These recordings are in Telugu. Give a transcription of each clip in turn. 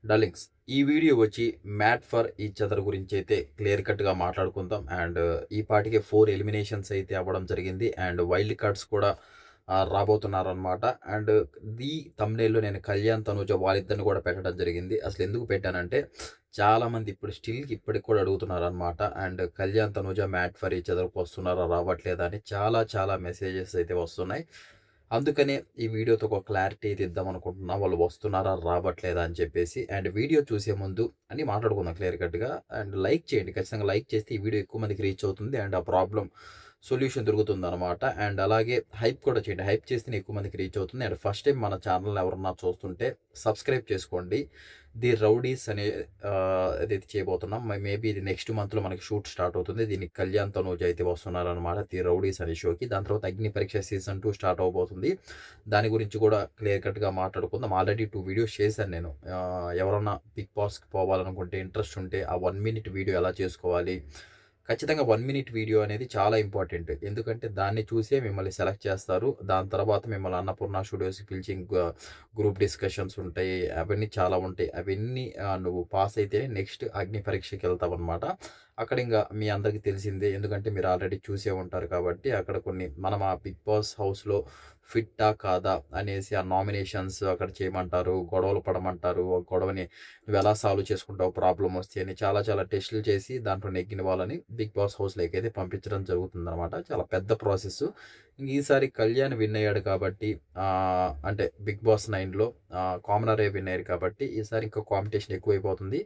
డార్లింగ్స్, ఈ వీడియో వచ్చి మ్యాట్ ఫర్ ఈచ్ అదర్ గురించి అయితే క్లియర్ కట్‌గా మాట్లాడుకుందాం. ఈ పాటికే 4 ఎలిమినేషన్స్ అయితే అవ్వడం జరిగింది. వైల్డ్ కార్డ్స్ కూడా రాబోతున్నారనమాట. అండ్ ది థంబ్‌నెయిల్‌లో నేను కళ్యాణ్, తనూజ వాళ్ళిద్దరిని కూడా పెట్టడం జరిగింది. అసలు ఎందుకు పెట్టానంటే చాలామంది ఇప్పుడు ఇప్పటికి కూడా అడుగుతున్నారనమాట. Kalyan, Tanuja made for each అదర్‌కి వస్తున్నారా? రావట్లేదా? అని చాలా చాలా మెసేజెస్ అయితే వస్తున్నాయి. అందుకనే ఈ వీడియోతో ఒక క్లారిటీ అయితే ఇద్దామనుకుంటున్నా. వాళ్ళు వస్తున్నారా? రావట్లేదా? అని చెప్పేసి. వీడియో చూసే ముందు అన్నీ మాట్లాడుకుందాం క్లియర్ కట్‌గా. లైక్ చేయండి. ఖచ్చితంగా లైక్ చేస్తే ఈ వీడియో ఎక్కువ మందికి రీచ్ అవుతుంది. ఆ ప్రాబ్లమ్ సొల్యూషన్ దొరుకుతుందనమాట. అలాగే హైప్ కూడా చేయండి. హైప్ చేస్తేనే ఎక్కువ మందికి రీచ్ అవుతుంది. ఫస్ట్ టైం మన ఛానల్‌ని ఎవరన్నా చూస్తుంటే సబ్స్క్రైబ్ చేసుకోండి. ది రౌడీస్ అనే అదైతే చేయబోతున్నాం. మేబీ ఇది నెక్స్ట్ మంత్‌లో మనకి షూట్ స్టార్ట్ అవుతుంది. దీనికి కళ్యాణ్, తనూజ అయితే వస్తున్నారనమాట. ది రౌడీస్ అనే షోకి. దాని తర్వాత అగ్ని పరీక్ష సీజన్ 2 స్టార్ట్ అవ్వబోతుంది. దాని గురించి కూడా క్లియర్ కట్‌గా మాట్లాడుకుందాం. ఆల్రెడీ 2 వీడియోస్ చేశాను నేను. ఎవరన్నా బిగ్ బాస్‌కి పోవాలనుకుంటే ఇంట్రెస్ట్ ఉంటే ఆ 1 మినిట్ వీడియో ఎలా చేసుకోవాలి? ఖచ్చితంగా 1 మినిట్ వీడియో అనేది చాలా ఇంపార్టెంట్. ఎందుకంటే దాన్ని చూసే మిమ్మల్ని సెలెక్ట్ చేస్తారు. దాని తర్వాత మిమ్మల్ని అన్నపూర్ణ స్టూడియోస్‌కి పిలిచి గ్రూప్ డిస్కషన్స్ ఉంటాయి. అవన్నీ చాలా ఉంటాయి. అవన్నీ నువ్వు పాస్ అయితేనే నెక్స్ట్ అగ్ని పరీక్షకెళ్తావనమాట. అక్కడ మీ అందరికీ తెలిసిందే. ఎందుకంటే మీరు ఆల్రెడీ చూసే ఉంటారు కాబట్టి అక్కడ మనం ఆ బిగ్ బాస్ హౌస్‌లో ఫిట్టా? కాదా? అనేసి ఆ నామినేషన్స్ అక్కడ చేయమంటారు. గొడవలు పడమంటారు. ఒక గొడవని నువ్వెలా సాల్వ్ చేసుకుంటావు ప్రాబ్లమ్ వస్తే అని చాలా చాలా టెస్టులు చేసి దాంట్లో నెగ్గిన వాళ్ళని బిగ్ బాస్ హౌస్‌లోకి అయితే పంపించడం జరుగుతుందనమాట. చాలా పెద్ద ప్రాసెస్. ఈసారి కళ్యాణ్ విన్ అయ్యాడు కాబట్టి అంటే బిగ్ బాస్ 9లో కామనరే విన్ అయ్యారు కాబట్టి ఈసారి ఇంకా కాంపిటీషన్ ఎక్కువైపోతుంది.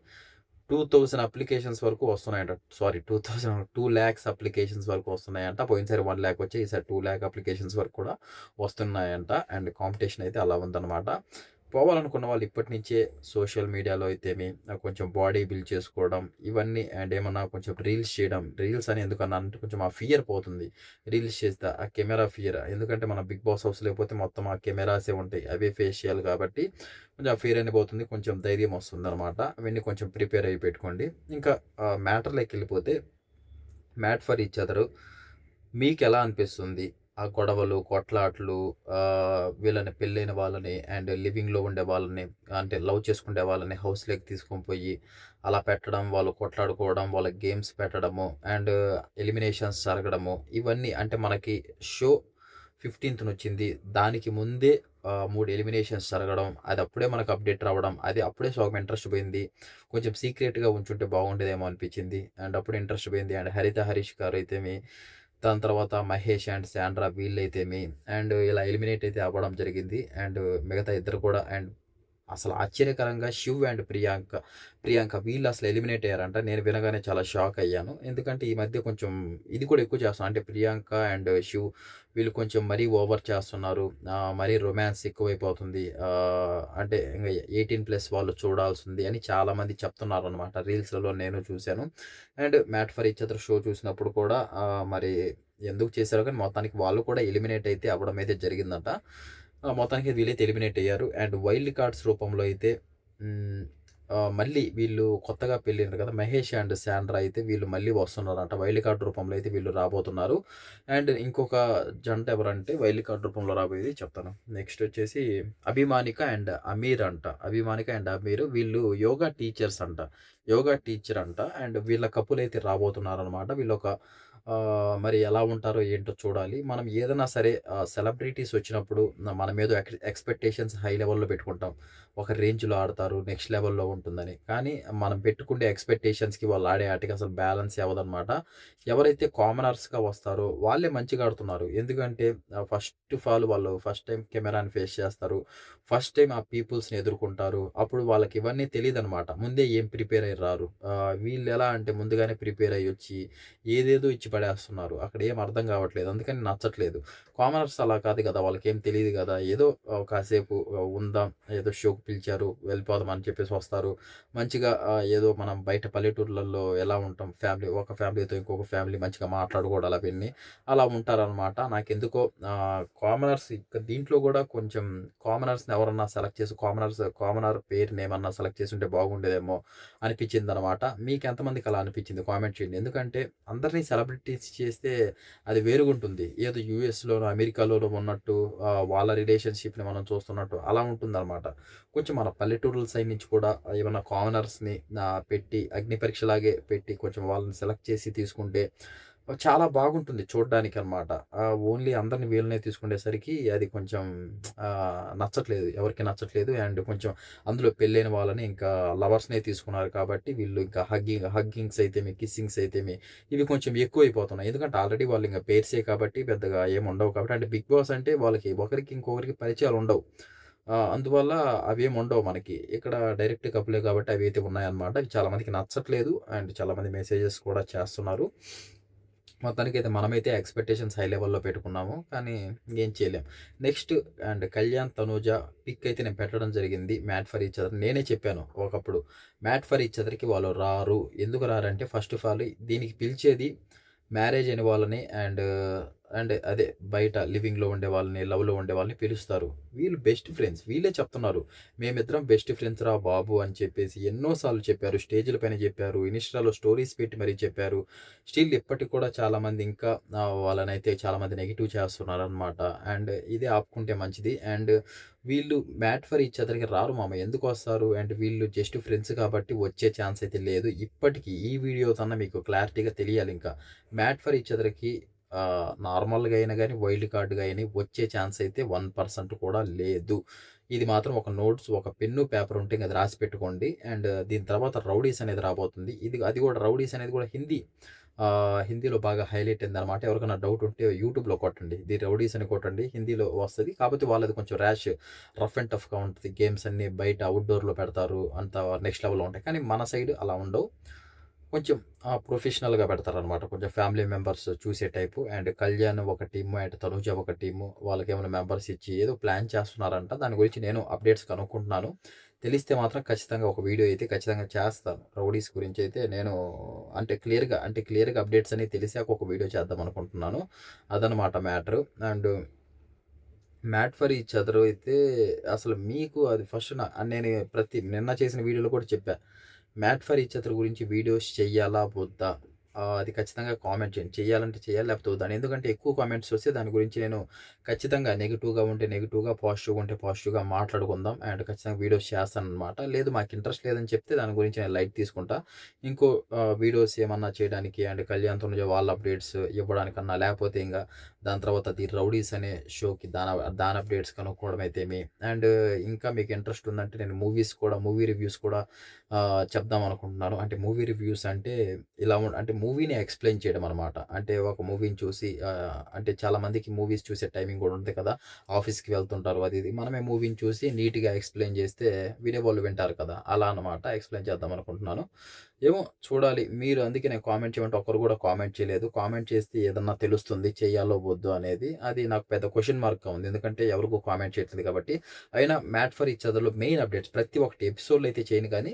2000 అప్లికేషన్స్ వరకు వస్తున్నాయంట. సారీ, 2,00,000 అప్లికేషన్స్ వరకు వస్తున్నాయంట. పోయినసారి 1,00,000 వచ్చాయి. ఈసారి 2,00,000 అప్లికేషన్స్ వరకు కూడా వస్తున్నాయంట. కాంపిటీషన్ అయితే అలా ఉందన్నమాట. పోవాలనుకున్న వాళ్ళు ఇప్పటి నుంచే సోషల్ మీడియాలో అయితేమి కొంచెం బాడీ బిల్డ్ చేసుకోవడం ఇవన్నీ, ఏమన్నా కొంచెం రీల్స్ చేయడం. రీల్స్ అని ఎందుకన్నానంటే కొంచెం ఆ ఫియర్ పోతుంది. రీల్స్ చేస్తే ఆ కెమెరా ఫియర్. ఎందుకంటే మన బిగ్ బాస్ హౌస్ లేకపోతే మొత్తం ఆ కెమెరాసే ఉంటాయి. అవే ఫేస్ చేయాలి కాబట్టి కొంచెం ఆ ఫియర్ అనేది పోతుంది. కొంచెం ధైర్యం వస్తుందనమాట. అవన్నీ కొంచెం ప్రిపేర్ అయ్యి పెట్టుకోండి. ఇంకా మ్యాటర్‌లోకి వెళ్ళిపోతే మ్యాట్ ఫర్ ఈచ్ అదర్ మీకెలా అనిపిస్తుంది? ఆ గొడవలు, కొట్లాటలు, వీళ్ళని పెళ్ళైన వాళ్ళని లివింగ్‌లో ఉండే వాళ్ళని, అంటే లవ్ చేసుకునే వాళ్ళని హౌస్‌లోకి తీసుకొని పోయి అలా పెట్టడం, వాళ్ళు కొట్లాడుకోవడం, వాళ్ళకి గేమ్స్ పెట్టడము, ఎలిమినేషన్స్ జరగడము, ఇవన్నీ అంటే మనకి షో 15థ్ దానికి ముందే 3 ఎలిమినేషన్స్ జరగడం, అది అప్పుడే మనకు అప్డేట్ రావడం, అది అప్పుడే సగం ఇంట్రెస్ట్ పోయింది. కొంచెం సీక్రెట్‌గా ఉంచుంటే బాగుండేదేమో అనిపించింది. అప్పుడు ఇంట్రెస్ట్ పోయింది. హరిత, హరీష్ గారైతేమి, దాని తర్వాత మహేష్ శాండ్రా వీళ్ళైతేమి ఇలా ఎలిమినేట్ అయితే అవ్వడం జరిగింది. మిగతా ఇద్దరు కూడా అసలు ఆశ్చర్యకరంగా శివ్ ప్రియాంక వీళ్ళు అసలు ఎలిమినేట్ అయ్యారంట. నేను వినగానే చాలా షాక్ అయ్యాను. ఎందుకంటే ఈ మధ్య కొంచెం ఇది కూడా ఎక్కువ చేస్తున్నారు. అంటే ప్రియాంక శివ్ వీళ్ళు కొంచెం మరీ ఓవర్ చేస్తున్నారు. మరీ రొమాన్స్ ఎక్కువైపోతుంది. అంటే ఇంగ 18+ వాళ్ళు చూడాల్సింది అని చాలామంది చెప్తున్నారనమాట. రీల్స్‌లలో నేను చూశాను. Mat for each other show చూసినప్పుడు కూడా మరి ఎందుకు చేశారో కానీ మొత్తానికి వాళ్ళు కూడా ఎలిమినేట్ అయితే అవ్వడం అయితే జరిగిందంట. మొత్తానికి వీళ్ళైతే ఎలిమినేట్ అయ్యారు. వైల్డ్ కార్డ్స్ రూపంలో అయితే హ్మ్. మళ్ళీ వీళ్ళు కొత్తగా పెళ్ళైనారు కదా! మహేష్ శాండ్రా అయితే వీళ్ళు మళ్ళీ వస్తున్నారంట. వైల్డ్ కార్డ్ రూపంలో అయితే వీళ్ళు రాబోతున్నారు. ఇంకొక జంట ఎవరంటే వైల్డ్ కార్డ్ రూపంలో రాబోయేది చెప్తాను. నెక్స్ట్ వచ్చేసి అభిమానిక అమీర్ అంట. అభిమానిక అమీర్ వీళ్ళు యోగా టీచర్స్ అంట. యోగా టీచర్ అంట. వీళ్ళ కపుల్ అయితే రాబోతున్నారనమాట. వీళ్ళొక మరి ఎలా ఉంటారో ఏంటో చూడాలి. మనం ఏదైనా సరే సెలబ్రిటీస్ వచ్చినప్పుడు మన మీద ఎక్స్‌పెక్టేషన్స్ హై లెవెల్‌లో పెట్టుకుంటాం. ఒక రేంజ్‌లో ఆడతారు, నెక్స్ట్ లెవెల్‌లో ఉంటుందని. కానీ మనం పెట్టుకునే ఎక్స్‌పెక్టేషన్స్‌కి వాళ్ళు ఆడే ఆటకి అసలు బ్యాలెన్సే అవ్వదనమాట. ఎవరైతే కామనర్స్‌గా వస్తారో వాళ్ళే మంచిగా ఆడుతున్నారు. ఎందుకంటే ఫస్ట్ ఆఫ్ ఆల్ వాళ్ళు ఫస్ట్ టైమ్ కెమెరాని ఫేస్ చేస్తారు. ఫస్ట్ టైమ్ ఆ పీపుల్స్‌ని ఎదుర్కొంటారు. అప్పుడు వాళ్ళకి ఇవన్నీ తెలీదనమాట. ముందే ఏం ప్రిపేర్ అయ్యి రారు. వీళ్ళెలా అంటే ముందుగానే ప్రిపేర్ అయ్యొచ్చి ఏదేదో ఇచ్చి పడేస్తున్నారు. అక్కడ ఏం అర్థం కావట్లేదు. అందుకని నచ్చట్లేదు. కామనర్స్ అలా కాదు కదా! వాళ్ళకేం తెలీదు కదా! ఏదో కాసేపు ఉందాం, ఏదో షోకి పిలిచారు, వెళ్ళిపోదాం అని చెప్పేసి వస్తారు. మంచిగా ఏదో మనం బయట పల్లెటూర్లలో ఎలా ఉంటాం, ఒక ఫ్యామిలీతో ఇంకొక ఫ్యామిలీ మంచిగా మాట్లాడుకోవడాలు అవన్నీ అలా ఉంటారనమాట. నాకెందుకో కామనర్స్ దీంట్లో కూడా కొంచెం కామనర్స్‌ని ఎవరన్నా సెలెక్ట్ చేసి కామనర్ పేరుని ఏమన్నా సెలెక్ట్ చేసుంటే బాగుండేదేమో అనిపించిందనమాట. మీకెంతమందికి అలా అనిపించింది కామెంట్ చేయండి. ఎందుకంటే అందరిని సెలబ్రిటీస్ చేస్తే అది వేరుగుంటుంది. ఏదో యూఎస్‌లోనో, అమెరికాలోనో ఉన్నట్టు వాళ్ళ రిలేషన్‌షిప్‌ని మనం చూస్తున్నట్టు అలా ఉంటుందనమాట. కొంచెం మన పల్లెటూరుల సైడ్ నుంచి కూడా ఏమన్నా కామనర్స్‌ని పెట్టి అగ్ని పరీక్షలాగే పెట్టి కొంచెం వాళ్ళని సెలెక్ట్ చేసి తీసుకుంటే చాలా బాగుంటుంది చూడ్డానికనమాట. ఓన్లీ అందరిని వీళ్ళనే తీసుకునేసరికి అది కొంచెం నచ్చట్లేదు. ఎవరికీ నచ్చట్లేదు. అండ్ కొంచెం అందులో పెళ్ళైన వాళ్ళని ఇంకా లవర్స్‌నే తీసుకున్నారు కాబట్టి వీళ్ళు ఇంకా హగ్గింగ్స్ అయితేమి, కిస్సింగ్స్ అయితేమి ఇవి కొంచెం ఎక్కువైపోతున్నాయి. ఎందుకంటే ఆల్రెడీ వాళ్ళు ఇంక పెయిర్సే కాబట్టి పెద్దగా ఏముండవు కాబట్టి అంటే 'బిగ్ బాస్' అంటే వాళ్ళకి ఒకరికి ఇంకొకరికి పరిచయాలుండవు. అందువల్ల అవేముండవు మనకి. ఇక్కడ డైరెక్ట్ కపులే కాబట్టి అవైతే ఉన్నాయన్నమాట. అవి చాలా మందికి నచ్చట్లేదు. అండ్ చాలామంది మెసేజెస్ కూడా చేస్తున్నారు. మొత్తానికైతే మనమైతే ఎక్స్‌పెక్టేషన్స్ హై లెవెల్‌లో పెట్టుకున్నాము. కానీ ఏం చేయలేం. Next and Kalyan, Tanuja pick అయితే నేను పెట్టడం జరిగింది. Made for each other. నేనే చెప్పాను ఒకప్పుడు. మ్యాట్ ఫర్ ఈచ్ అదర్‌కి వాళ్ళు రారు. ఎందుకు రారంటే ఫస్ట్ ఆఫ్ ఆల్ దీనికి పిలిచేది మ్యారేజ్ అయిన వాళ్ళని అండ్ అదే బయట లివింగ్‌లో ఉండే వాళ్ళని, లవ్‌లో ఉండే వాళ్ళని పిలుస్తారు. వీళ్ళు బెస్ట్ ఫ్రెండ్స్. వీళ్ళే చెప్తున్నారు. మేమిద్దరం బెస్ట్ ఫ్రెండ్స్ రా బాబు అని చెప్పేసి ఎన్నో సార్లు చెప్పారు. స్టేజ్‌ల పైన చెప్పారు. ఇన్‌స్టాలో స్టోరీస్ పెట్టి మరీ చెప్పారు. స్టిల్ ఇప్పటికి కూడా చాలామంది ఇంకా వాళ్ళనైతే చాలామంది నెగెటివ్ చేస్తున్నారనమాట. అండ్ ఇదే ఆపుకుంటే మంచిది. అండ్ వీళ్ళు మ్యాట్ ఫర్ ఈచ్ అదర్‌కి రారు మామ. ఎందుకొస్తారు? అండ్ వీళ్ళు జస్ట్ ఫ్రెండ్స్ కాబట్టి వచ్చే ఛాన్స్ అయితే లేదు. ఇప్పటికి ఈ వీడియోతోన్నా మీకు క్లారిటీగా తెలియాలింకా. మ్యాట్ ఫర్ ఈచ్ అదర్‌కి నార్మల్‌గా అయినా గాని, వైల్డ్ కార్డ్‌గా అయినా వచ్చే ఛాన్స్ అయితే 1% కూడా లేదు. ఇది మాత్రం ఒక నోట్స్, ఒక పెన్ను, పేపర్ ఉంటే ఇంక అది రాసి పెట్టుకోండి. అండ్ దీని తర్వాత 'రౌడీస్' అనేది రాబోతుంది. అది కూడా 'రౌడీస్' అనేది కూడా హిందీలో బాగా హైలైట్ అయిందనమాట. ఎవరికైనా డౌట్ ఉంటే యూట్యూబ్‌లో కొట్టండి. 'ది రౌడీస్' అని కొట్టండి. హిందీలో వస్తది. కాకపోతే వాళ్ళది కొంచెం రఫ్ అండ్ టఫ్‌గా ఉంటది. గేమ్స్ అన్నీ బయట ఔట్‌డోర్‌లో పెడతారు. అంత నెక్స్ట్ లెవెల్‌లో ఉంటాయి. కానీ మన సైడ్ అలా ఉండవు. కొంచెం ప్రొఫెషనల్‌గా పెడతారనమాట. కొంచెం ఫ్యామిలీ మెంబర్స్ చూసే టైపు. అండ్ కళ్యాణ్ ఒక టీము, అండ్ తనూజ ఒక టీము. వాళ్ళకేమైనా మెంబర్స్ ఇచ్చి ఏదో ప్లాన్ చేస్తున్నారంట. దాని గురించి నేను అప్డేట్స్ కనుక్కుంటున్నాను. తెలిస్తే మాత్రం ఖచ్చితంగా ఒక వీడియో అయితే ఖచ్చితంగా చేస్తాను. రౌడీస్ గురించైతే నేను క్లియర్‌గా అప్డేట్స్ అన్నీ తెలిసాక ఒక వీడియో చేద్దాం అనుకుంటున్నాను. అదనమాట matter. And mat for each other అయితే అసలు మీకు అది ఫస్ట్ నేను నిన్న చేసిన వీడియోలో కూడా చెప్పా. మ్యాట్ ఫర్ ఈచ్ అదర్ గురించి వీడియోస్ చెయ్యాలా? వద్దా? అది ఖచ్చితంగా కామెంట్ చేయండి. చేయాలంటే చేయాలి, లేకపోతే వద్దని. ఎందుకంటే ఎక్కువ కామెంట్స్ వస్తే దాని గురించి నేను ఖచ్చితంగా నెగెటివ్‌గా ఉంటే నెగెటివ్‌గా, పాజిటివ్‌గా ఉంటే పాజిటివ్‌గా మాట్లాడుకుందాం. అండ్ ఖచ్చితంగా వీడియోస్ చేస్తాననమాట. లేదు మాకు ఇంట్రెస్ట్ లేదని చెప్తే దాని గురించి నేను లైట్ తీసుకుంటా. ఇంకో వీడియోస్ ఏమన్నా చేయడానికి అండ్ కళ్యాణ్, తనుజ వాళ్ళ అప్డేట్స్ ఇవ్వడానికన్నా లేకపోతే దాని తర్వాత 'ది రౌడీస్' అనే షోకి దాని అప్డేట్స్ కనుక్కోవడం అయితేమి. అండ్ ఇంకా మీకు ఇంట్రెస్ట్ ఉందంటే నేను మూవీ రివ్యూస్ కూడా చెప్దాం అనుకుంటున్నాను. అంటే మూవీ రివ్యూస్ అంటే అంటే మూవీని ఎక్స్‌ప్లెయిన్ చేయడం అనమాట. అంటే ఒక మూవీని చూసి అంటే చాలామందికి మూవీస్ చూసే టైమింగ్ కూడా ఉంటది కదా! ఆఫీస్‌కి వెళ్తుంటారు అది ఇది. మనమే మూవీని చూసి నీట్‌గా ఎక్స్‌ప్లెయిన్ చేస్తే వినేవాళ్ళు వింటారు కదా! అలా అనమాట ఎక్స్‌ప్లెయిన్ చేద్దాం అనుకుంటున్నాను. ఏమో చూడాలి. మీరు అందుకే నేను కామెంట్ చేయమంటే ఒక్కరు కూడా కామెంట్ చేయలేదు. కామెంట్ చేస్తే ఏదన్నా తెలుస్తుంది చేయాలో వద్దో అనేది. అది నాకు పెద్ద క్వెషన్ మార్క్‌గా ఉంది. ఎందుకంటే ఎవరికూ కామెంట్ చేయట్లేదు కాబట్టి. అయినా మ్యాట్ ఫర్ ఈచ్ అదర్‌లో మెయిన్ అప్డేట్స్ ప్రతి ఒక్కటి ఎపిసోడ్‌లో అయితే చేయను గానీ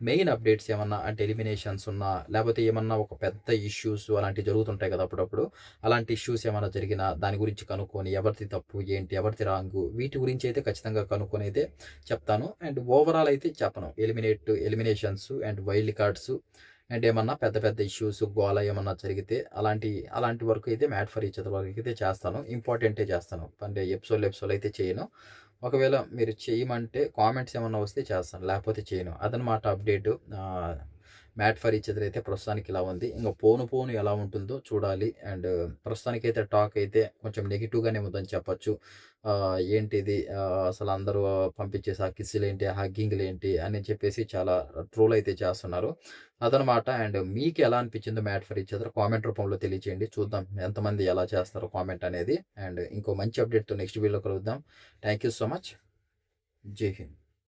మెయిన్ అప్డేట్స్ ఏమన్నా అంటే ఎలిమినేషన్స్ ఉన్నా, లేపోతే ఏమన్నా ఒక పెద్ద ఇష్యూస్ అలాంటివి జరుగుతుంటాయి కదా! అప్పుడప్పుడు. అలాంటి ఇష్యూస్ ఏమన్నా జరిగినా దాని గురించి కనుక్కొని ఎవరిది తప్పు, ఏంటి, ఎవరిది రాంగు వీటి గురించి అయితే ఖచ్చితంగా కనుక్కొనైతే చెప్తాను. అండ్ ఓవరాల్ అయితే చెప్పను. Eliminations and wild cards and ఏమన్నా పెద్ద పెద్ద ఇష్యూస్, గోల ఏమన్నా జరిగితే అలాంటి వరకు అయితే మ్యాట్ ఫర్ ఈచ్ అదర్ వరకైతే చేస్తాను. ఇంపార్టెంటే చేస్తాను. అంటే ఎపిసోడ్‌లు అయితే చేయను. ఒకవేళ మీరు చేయమంటే కామెంట్స్ ఏమన్నా వస్తే చేస్తాను. లేకపోతే చేయను. అదనమాట update. Mat for each other అయితే ప్రస్తుతానికి ఇలా ఉంది. ఇంక పోను ఎలా ఉంటుందో చూడాలి. అండ్ ప్రస్తుతానికైతే టాక్ అయితే కొంచెం నెగెటివ్‌గానే ఉందని చెప్పొచ్చు. ఏంటిది అసలు అందరూ పంపించేసి ఆ కిస్సులేంటి, ఆ హగ్గింగ్‌లేంటి అని చెప్పేసి చాలా ట్రోల్ అయితే చేస్తున్నారు. అదనమాట. అండ్ మీకు ఎలా అనిపించిందో mat for each other comment రూపంలో తెలియచేయండి. చూద్దాం ఎంతమంది ఎలా చేస్తారో కామెంట్ అనేది. అండ్ ఇంకో మంచి అప్డేట్‌తో నెక్స్ట్ వీడియోలో కలుద్దాం. Thank you so much. జై హింద్.